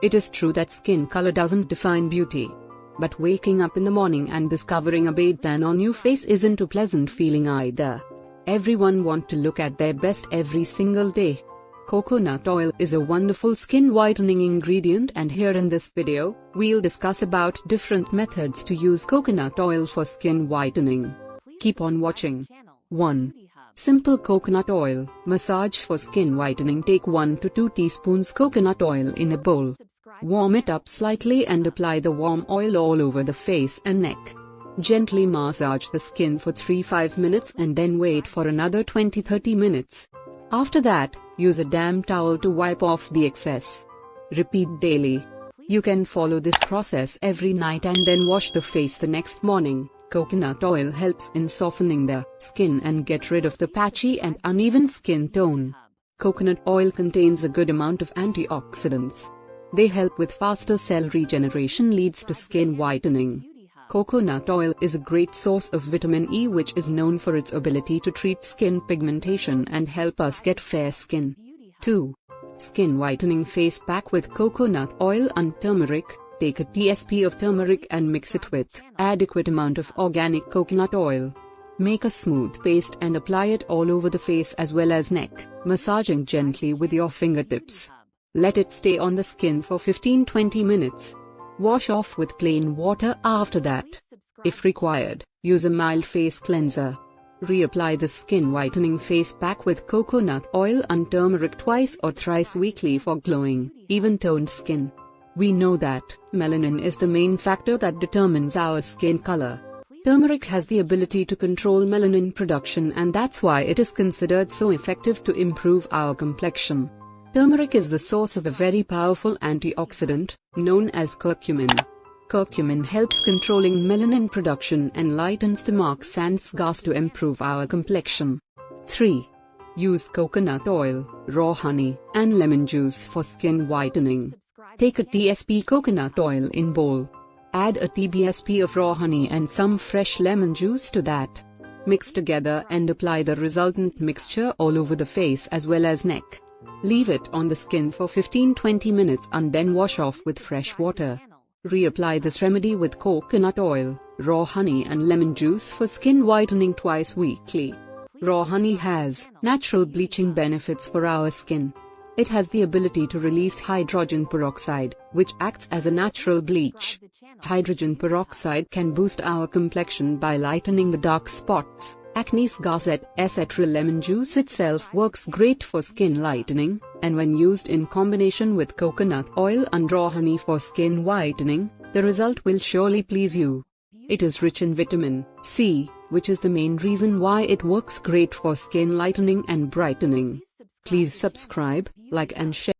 It is true that skin color doesn't define beauty. But waking up in the morning and discovering a bead tan on your face isn't a pleasant feeling either. Everyone wants to look at their best every single day. Coconut oil is a wonderful skin whitening ingredient, and here in this video, we'll discuss about different methods to use coconut oil for skin whitening. Keep on watching. 1. Simple coconut oil massage for skin whitening. Take 1 to 2 teaspoons coconut oil in a bowl. Warm it up slightly and apply the warm oil all over the face and neck. Gently massage the skin for 3-5 minutes and then wait for another 20-30 minutes. After that, use a damp towel to wipe off the excess. Repeat daily. You can follow this process every night and then wash the face the next morning. Coconut oil helps in softening the skin and get rid of the patchy and uneven skin tone. Coconut oil contains a good amount of antioxidants. They help with faster cell regeneration, leads to skin whitening. Coconut oil is a great source of vitamin E, which is known for its ability to treat skin pigmentation and help us get fair skin. 2. Skin whitening face pack with coconut oil and turmeric. Take a teaspoon of turmeric and mix it with adequate amount of organic coconut oil. Make a smooth paste and apply it all over the face as well as neck, massaging gently with your fingertips. Let it stay on the skin for 15-20 minutes. Wash off with plain water after that. If required, use a mild face cleanser. Reapply the skin whitening face pack with coconut oil and turmeric twice or thrice weekly for glowing, even-toned skin. We know that melanin is the main factor that determines our skin color. Turmeric has the ability to control melanin production, and that's why it is considered so effective to improve our complexion. Turmeric is the source of a very powerful antioxidant, known as curcumin. Curcumin helps controlling melanin production and lightens the marks and scars to improve our complexion. 3. Use coconut oil, raw honey, and lemon juice for skin whitening. Take a teaspoon coconut oil in bowl. Add a tablespoon of raw honey and some fresh lemon juice to that. Mix together and apply the resultant mixture all over the face as well as neck. Leave it on the skin for 15-20 minutes and then wash off with fresh water. Reapply this remedy with coconut oil, raw honey and lemon juice for skin whitening twice weekly. Raw honey has natural bleaching benefits for our skin. It has the ability to release hydrogen peroxide, which acts as a natural bleach. Hydrogen peroxide can boost our complexion by lightening the dark spots, acne, scars, etc. Lemon juice itself works great for skin lightening, and when used in combination with coconut oil and raw honey for skin whitening, the result will surely please you. It is rich in vitamin C, which is the main reason why it works great for skin lightening and brightening. Please subscribe, like and share.